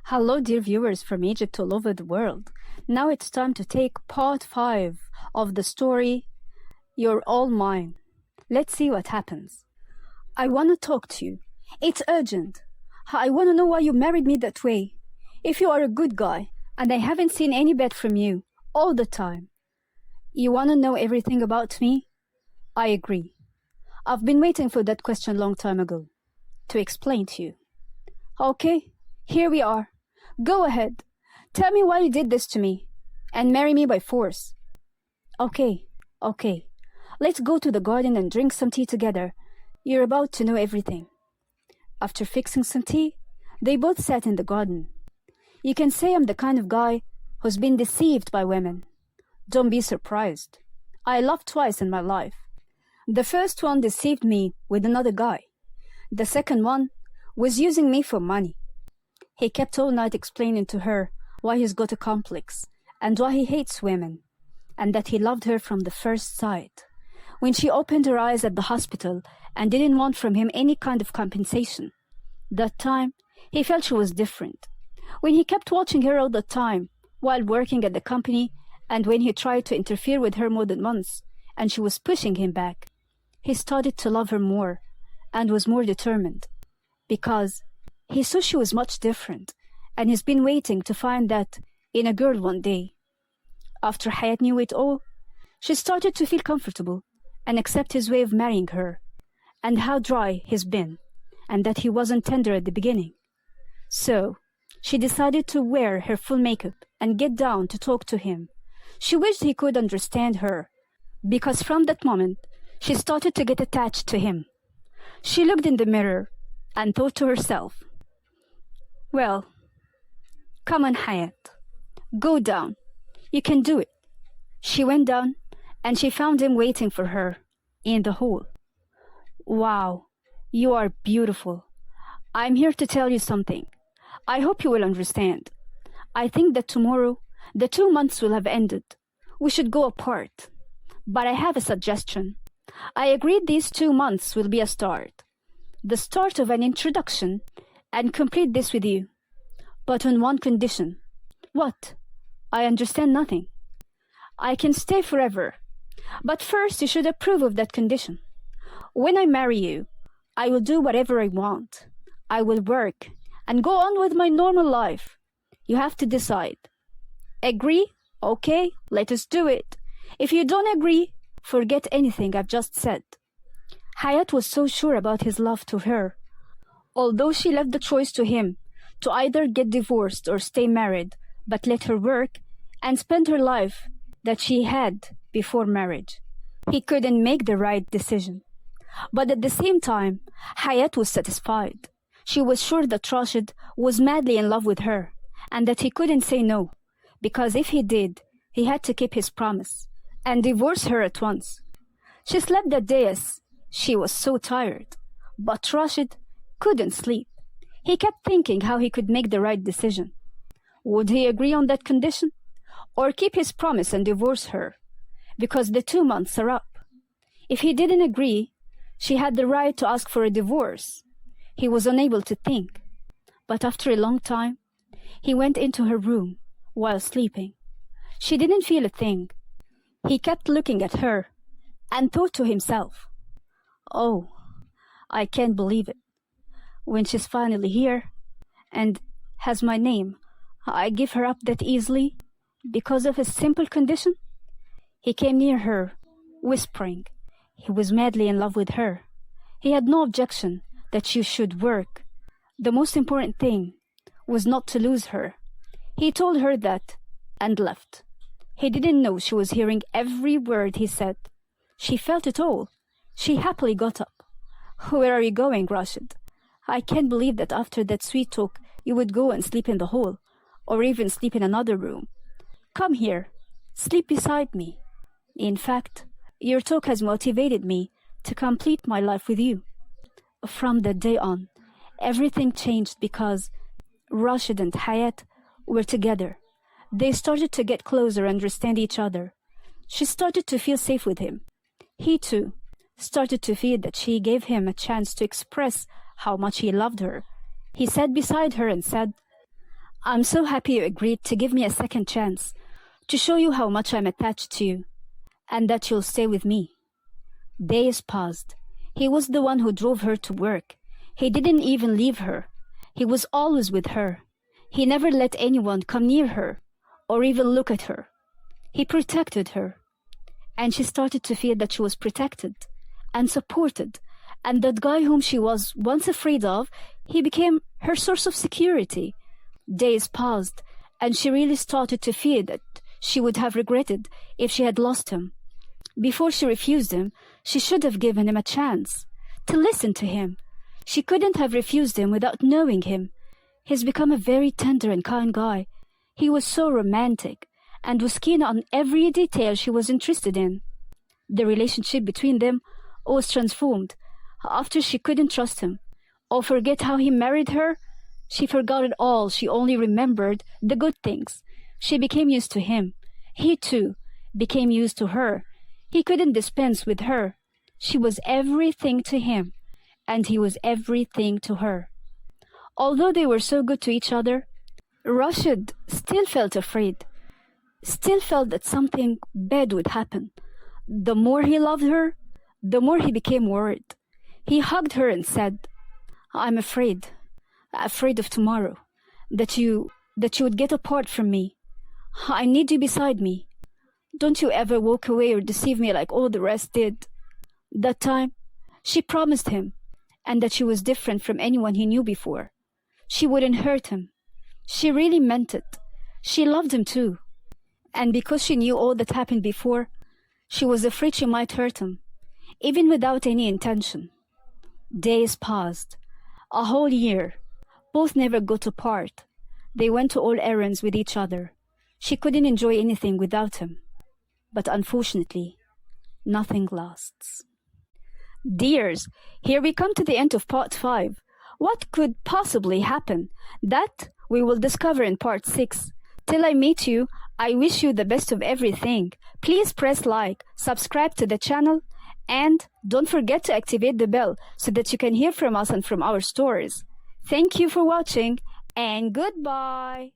Hello, dear viewers from Egypt all over the world. Now it's time to take part 5 of the story, You're All Mine. Let's see what happens. I want to talk to you. It's urgent. I want to know why you married me that way. If you are a good guy, and I haven't seen any bad from you all the time. You want to know everything about me? I agree. I've been waiting for that question a long time ago, to explain to you. Okay, here we are. Go ahead. Tell me why you did this to me, and marry me by force. Okay. Let's go to the garden and drink some tea together. You're about to know everything. After fixing some tea, they both sat in the garden. You can say I'm the kind of guy who's been deceived by women. Don't be surprised. I loved twice in my life. The first one deceived me with another guy. The second one was using me for money. He kept all night explaining to her why he's got a complex and why he hates women, and that he loved her from the first sight. When she opened her eyes at the hospital and didn't want from him any kind of compensation, that time he felt she was different. When he kept watching her all the time while working at the company, and when he tried to interfere with her more than once and she was pushing him back, he started to love her more and was more determined, because he saw she was much different, and he's been waiting to find that in a girl one day. After Hayat knew it all, she started to feel comfortable and accept his way of marrying her, and how dry he's been, and that he wasn't tender at the beginning. So she decided to wear her full makeup and get down to talk to him. She wished he could understand her, because from that moment she started to get attached to him. She looked in the mirror and thought to herself, well, come on, Hayat. Go down. You can do it. She went down and she found him waiting for her in the hall. Wow, you are beautiful. I'm here to tell you something. I hope you will understand. I think that tomorrow the 2 months will have ended. We should go apart. But I have a suggestion. I agreed these 2 months will be a start. The start of an introduction, and complete this with you. But on one condition. What? I understand nothing. I can stay forever. But first you should approve of that condition. When I marry you, I will do whatever I want. I will work and go on with my normal life. You have to decide. Agree? Okay, let us do it. If you don't agree, forget anything I've just said. Hayat was so sure about his love to her. Although she left the choice to him, to either get divorced or stay married, but let her work and spend her life that she had before marriage. He couldn't make the right decision. But at the same time, Hayat was satisfied. She was sure that Rashid was madly in love with her, and that he couldn't say no, because if he did, he had to keep his promise and divorce her at once. She slept that day as she was so tired, but Rashid couldn't sleep. He kept thinking how he could make the right decision. Would he agree on that condition, or keep his promise and divorce her, because the 2 months are up? If he didn't agree, she had the right to ask for a divorce. He was unable to think, but after a long time, he went into her room while sleeping. She didn't feel a thing. He kept looking at her and thought to himself, oh, I can't believe it. When she's finally here and has my name, I give her up that easily because of a simple condition? He came near her, whispering. He was madly in love with her. He had no objection that she should work. The most important thing was not to lose her. He told her that and left. He didn't know she was hearing every word he said. She felt it all. She happily got up. Where are you going, Rashid? I can't believe that after that sweet talk you would go and sleep in the hall, or even sleep in another room. Come here. Sleep beside me. In fact, your talk has motivated me to complete my life with you. From that day on, everything changed because Rashid and Hayat were together. They started to get closer and understand each other. She started to feel safe with him. He too started to feel that she gave him a chance to express how much he loved her. He sat beside her and said, I'm so happy you agreed to give me a second chance, to show you how much I'm attached to you, and that you'll stay with me. Days passed. He was the one who drove her to work. He didn't even leave her. He was always with her. He never let anyone come near her, or even look at her. He protected her. And she started to feel that she was protected and supported, and that guy whom she was once afraid of, he became her source of security. Days passed, and she really started to fear that she would have regretted if she had lost him. Before she refused him, she should have given him a chance to listen to him. She couldn't have refused him without knowing him. He's become a very tender and kind guy. He was so romantic and was keen on every detail she was interested in. The relationship between them was transformed. After she couldn't trust him or forget how he married her, she forgot it all. She only remembered the good things. She became used to him. He, too, became used to her. He couldn't dispense with her. She was everything to him, and he was everything to her. Although they were so good to each other, Rashid still felt afraid, still felt that something bad would happen. The more he loved her, the more he became worried. He hugged her and said, "I'm afraid of tomorrow, that you would get apart from me. I need you beside me. Don't you ever walk away or deceive me like all the rest did." That time, she promised him, and that she was different from anyone he knew before. She wouldn't hurt him. She really meant it. She loved him too. And because she knew all that happened before, she was afraid she might hurt him, even without any intention. Days passed. A whole year. Both never got apart. They went to all errands with each other. She couldn't enjoy anything without him. But unfortunately, nothing lasts. Dears, here we come to the end of part 5. What could possibly happen? That we will discover in part 6. Till I meet you, I wish you the best of everything. Please press like, subscribe to the channel, and don't forget to activate the bell so that you can hear from us and from our stories. Thank you for watching, and goodbye.